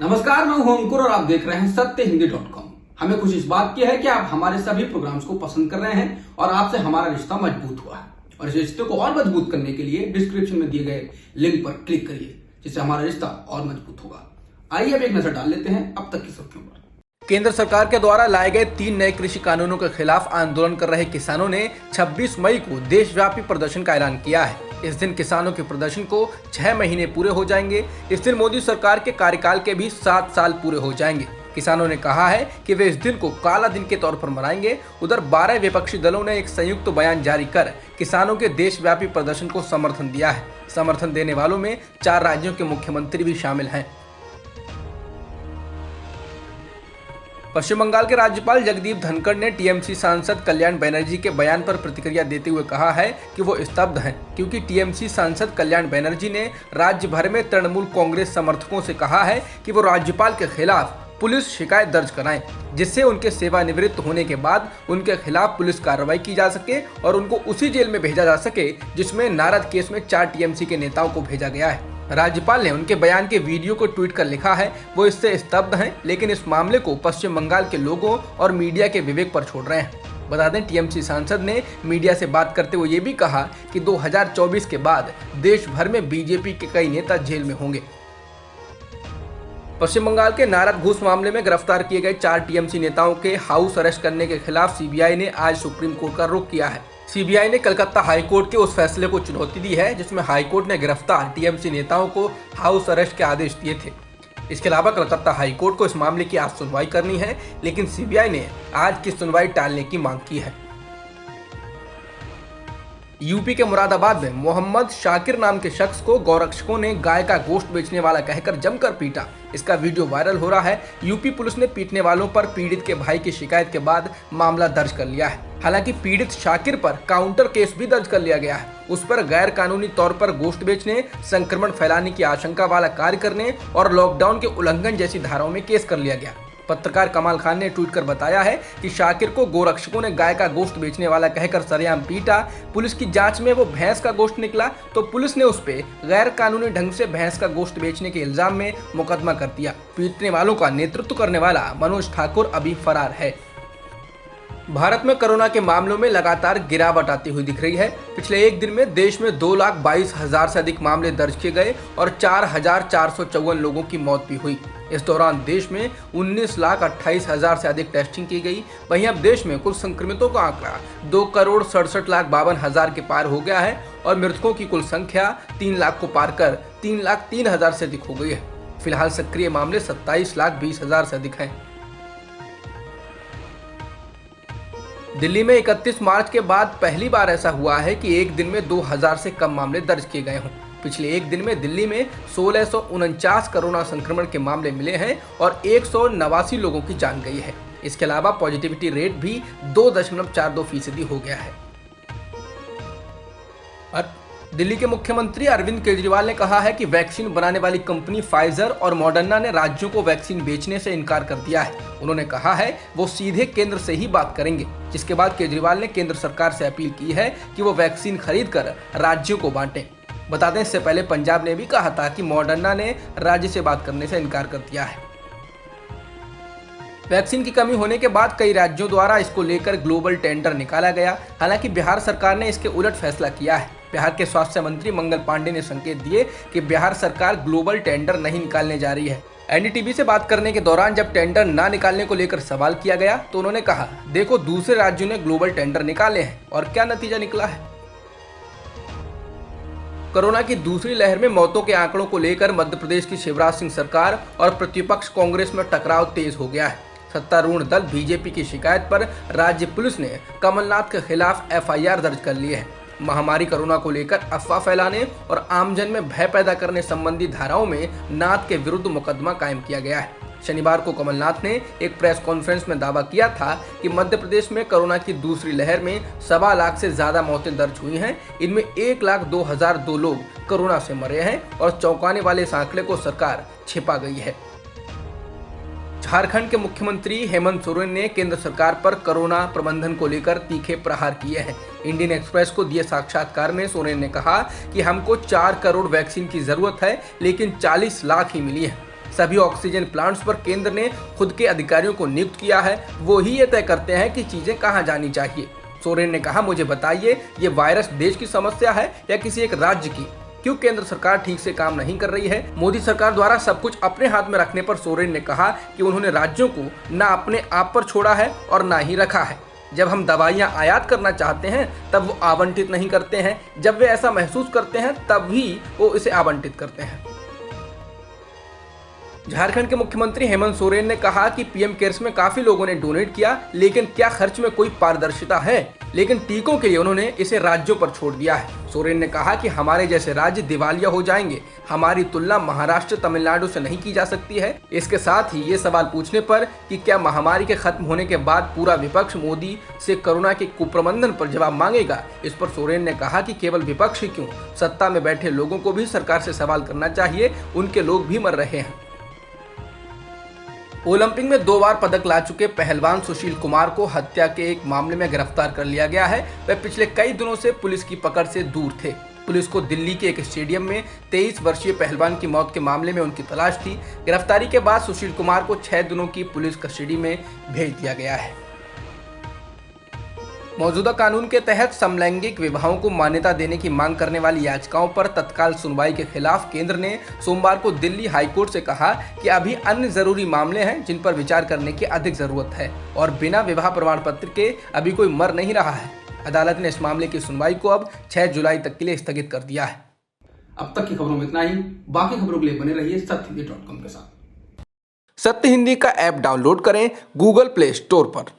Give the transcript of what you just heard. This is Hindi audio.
नमस्कार, मैं हूं अंकुर और आप देख रहे हैं सत्यहिंदी.com। हमें खुशी इस बात की है कि आप हमारे सभी प्रोग्राम्स को पसंद कर रहे हैं और आपसे हमारा रिश्ता मजबूत हुआ है। और इस रिश्ते को और मजबूत करने के लिए डिस्क्रिप्शन में दिए गए लिंक पर क्लिक करिए, जिससे हमारा रिश्ता और मजबूत होगा। आइए अब एक नजर डाल लेते हैं अब तक की सुर्खियों पर। केंद्र सरकार के द्वारा लाए गए 3 नए कृषि कानूनों के खिलाफ आंदोलन कर रहे किसानों ने 26 मई को देशव्यापी प्रदर्शन का ऐलान किया है। इस दिन किसानों के प्रदर्शन को 6 महीने पूरे हो जाएंगे। इस दिन मोदी सरकार के कार्यकाल के भी 7 साल पूरे हो जाएंगे। किसानों ने कहा है कि वे इस दिन को काला दिन के तौर पर मनाएंगे। उधर 12 विपक्षी दलों ने एक संयुक्त बयान जारी कर किसानों के देशव्यापी प्रदर्शन को समर्थन दिया है। समर्थन देने वालों में 4 राज्यों के मुख्यमंत्री भी शामिल हैं। पश्चिम बंगाल के राज्यपाल जगदीप धनखड़ ने टीएमसी सांसद कल्याण बनर्जी के बयान पर प्रतिक्रिया देते हुए कहा है कि वो स्तब्ध हैं, क्योंकि टीएमसी सांसद कल्याण बनर्जी ने राज्य भर में तृणमूल कांग्रेस समर्थकों से कहा है कि वो राज्यपाल के खिलाफ पुलिस शिकायत दर्ज कराएं, जिससे उनके सेवानिवृत्त होने के बाद उनके खिलाफ पुलिस कार्रवाई की जा सके और उनको उसी जेल में भेजा जा सके जिसमें नारद केस में 4 टीएमसी के नेताओं को भेजा गया है। राज्यपाल ने उनके बयान के वीडियो को ट्वीट कर लिखा है वो इससे स्तब्ध हैं, लेकिन इस मामले को पश्चिम बंगाल के लोगों और मीडिया के विवेक पर छोड़ रहे हैं। बता दें, टीएमसी सांसद ने मीडिया से बात करते हुए ये भी कहा कि 2024 के बाद देश भर में बीजेपी के कई नेता जेल में होंगे। पश्चिम बंगाल के नारद घूस मामले में गिरफ्तार किए गए 4 टीएमसी नेताओं के हाउस अरेस्ट करने के खिलाफ सीबीआई ने आज सुप्रीम कोर्ट का रुख किया है। सीबीआई ने कलकत्ता हाईकोर्ट के उस फैसले को चुनौती दी है जिसमें हाईकोर्ट ने गिरफ्तार टीएमसी नेताओं को हाउस अरेस्ट के आदेश दिए थे। इसके अलावा कलकत्ता हाईकोर्ट को इस मामले की आज सुनवाई करनी है, लेकिन सीबीआई ने आज की सुनवाई टालने की मांग की है। यूपी के मुरादाबाद में मोहम्मद शाकिर नाम के शख्स को गौरक्षकों ने गाय का गोश्त बेचने वाला कहकर जमकर पीटा। इसका वीडियो वायरल हो रहा है। यूपी पुलिस ने पीटने वालों पर पीड़ित के भाई की शिकायत के बाद मामला दर्ज कर लिया है। हालांकि पीड़ित शाकिर पर काउंटर केस भी दर्ज कर लिया गया है। उस पर गैर कानूनी तौर पर गोश्त बेचने, संक्रमण फैलाने की आशंका वाला कार्य करने और लॉकडाउन के उल्लंघन जैसी धाराओं में केस कर लिया गया। पत्रकार कमाल खान ने ट्वीट कर बताया है कि शाकिर को गोरक्षकों ने गाय का गोश्त बेचने वाला कहकर सरेआम पीटा। पुलिस की जांच में वो भैंस का गोश्त निकला तो पुलिस ने उस पे गैर कानूनी ढंग से भैंस का गोश्त बेचने के इल्जाम में मुकदमा कर दिया। पीटने वालों का नेतृत्व करने वाला मनोज ठाकुर अभी फरार है। भारत में कोरोना के मामलों में लगातार गिरावट आती हुई दिख रही है। पिछले एक दिन में देश में 2,22,000 से अधिक मामले दर्ज किए गए और 4,454 लोगों की मौत भी हुई। इस दौरान देश में 19,28,000 से अधिक टेस्टिंग की गई। वहीं अब देश में कुल संक्रमितों का आंकड़ा 2,67,52,000 के पार हो गया है और मृतकों की कुल संख्या 3 लाख को पार कर 3,03,000 से अधिक हो गई है। फिलहाल सक्रिय मामले 27,20,000 से अधिक हैं। दिल्ली में 31 मार्च के बाद पहली बार ऐसा हुआ है कि एक दिन में 2,000 से कम मामले दर्ज किए गए हों। पिछले एक दिन में दिल्ली में 1649 कोरोना संक्रमण के मामले मिले हैं और 189 लोगों की जान गई है। इसके अलावा पॉजिटिविटी रेट भी 2.42% हो गया है। दिल्ली के मुख्यमंत्री अरविंद केजरीवाल ने कहा है कि वैक्सीन बनाने वाली कंपनी फाइजर और मॉडर्ना ने राज्यों को वैक्सीन बेचने से इनकार कर दिया है। उन्होंने कहा है वो सीधे केंद्र से ही बात करेंगे। जिसके बाद केजरीवाल ने केंद्र सरकार से अपील की है कि वो वैक्सीन खरीद कर राज्यों को बांटें। बता दें, इससे पहले पंजाब ने भी कहा था कि मॉडर्ना ने राज्य से बात करने से इनकार कर दिया है। वैक्सीन की कमी होने के बाद कई राज्यों द्वारा इसको लेकर ग्लोबल टेंडर निकाला गया। हालांकि बिहार सरकार ने इसके उलट फैसला किया है। बिहार के स्वास्थ्य मंत्री मंगल पांडे ने संकेत दिए कि बिहार सरकार ग्लोबल टेंडर नहीं निकालने जा रही है। एनडीटीवी से बात करने के दौरान जब टेंडर ना निकालने को लेकर सवाल किया गया तो उन्होंने कहा, देखो दूसरे राज्यों ने ग्लोबल टेंडर निकाले हैं और क्या नतीजा निकला है। कोरोना की दूसरी लहर में मौतों के आंकड़ों को लेकर मध्य प्रदेश की शिवराज सिंह सरकार और प्रतिपक्ष कांग्रेस में टकराव तेज हो गया है। सत्तारूढ़ दल बीजेपी की शिकायत पर राज्य पुलिस ने कमलनाथ के खिलाफ एफआईआर दर्ज कर ली है। महामारी कोरोना को लेकर अफवाह फैलाने और आमजन में भय पैदा करने संबंधी धाराओं में नाथ के विरुद्ध मुकदमा कायम किया गया है। शनिवार को कमलनाथ ने एक प्रेस कॉन्फ्रेंस में दावा किया था कि मध्य प्रदेश में कोरोना की दूसरी लहर में 1.25 लाख से ज्यादा मौतें दर्ज हुई हैं। इनमें 1,02,002 लोग कोरोना से मरे हैं और चौंकाने वाले इस आंकड़े को सरकार छिपा गई है। झारखंड के मुख्यमंत्री हेमंत सोरेन ने केंद्र सरकार पर कोरोना प्रबंधन को लेकर तीखे प्रहार किए हैं। इंडियन एक्सप्रेस को दिए साक्षात्कार में सोरेन ने कहा कि हमको 4 करोड़ वैक्सीन की जरूरत है, लेकिन 40 लाख ही मिली है। सभी ऑक्सीजन प्लांट्स पर केंद्र ने खुद के अधिकारियों को नियुक्त किया है, वो ही ये तय करते हैं कि चीजें कहां जानी चाहिए। सोरेन ने कहा, मुझे बताइए ये वायरस देश की समस्या है या किसी एक राज्य की? क्यों केंद्र सरकार ठीक से काम नहीं कर रही है? मोदी सरकार द्वारा सब कुछ अपने हाथ में रखने पर सोरेन ने कहा कि उन्होंने राज्यों को न अपने आप पर छोड़ा है और ना ही रखा है। जब हम दवाइयां आयात करना चाहते हैं तब वो आवंटित नहीं करते हैं, जब वे ऐसा महसूस करते हैं तब ही वो इसे आवंटित करते हैं। झारखंड के मुख्यमंत्री हेमंत सोरेन ने कहा कि पीएम केयर्स में काफी लोगों ने डोनेट किया, लेकिन क्या खर्च में कोई पारदर्शिता है? लेकिन टीकों के लिए उन्होंने इसे राज्यों पर छोड़ दिया है। सोरेन ने कहा कि हमारे जैसे राज्य दिवालिया हो जाएंगे, हमारी तुलना महाराष्ट्र तमिलनाडु से नहीं की जा सकती है। इसके साथ ही ये सवाल पूछने पर कि क्या महामारी के खत्म होने के बाद पूरा विपक्ष मोदी से कोरोना के कुप्रबंधन पर जवाब मांगेगा, इस पर सोरेन ने कहा कि केवल विपक्ष ही क्यों, सत्ता में बैठे लोगों को भी सरकार से सवाल करना चाहिए, उनके लोग भी मर रहे हैं। ओलंपिक में 2 बार पदक ला चुके पहलवान सुशील कुमार को हत्या के एक मामले में गिरफ्तार कर लिया गया है। वह पिछले कई दिनों से पुलिस की पकड़ से दूर थे। पुलिस को दिल्ली के एक स्टेडियम में 23 वर्षीय पहलवान की मौत के मामले में उनकी तलाश थी। गिरफ्तारी के बाद सुशील कुमार को 6 दिनों की पुलिस कस्टडी में भेज दिया गया है। मौजूदा कानून के तहत समलैंगिक विवाहों को मान्यता देने की मांग करने वाली याचिकाओं पर तत्काल सुनवाई के खिलाफ केंद्र ने सोमवार को दिल्ली हाईकोर्ट से कहा कि अभी अन्य जरूरी मामले हैं जिन पर विचार करने की अधिक जरूरत है और बिना विवाह प्रमाण पत्र के अभी कोई मर नहीं रहा है। अदालत ने इस मामले की सुनवाई को अब 6 जुलाई तक के लिए स्थगित कर दिया है। अब तक की खबरों में इतना ही। बाकी खबरों के लिए बने रहिए सत्यहिंदी.com के साथ। सत्य हिंदी का ऐप डाउनलोड करें गूगल प्ले स्टोर पर।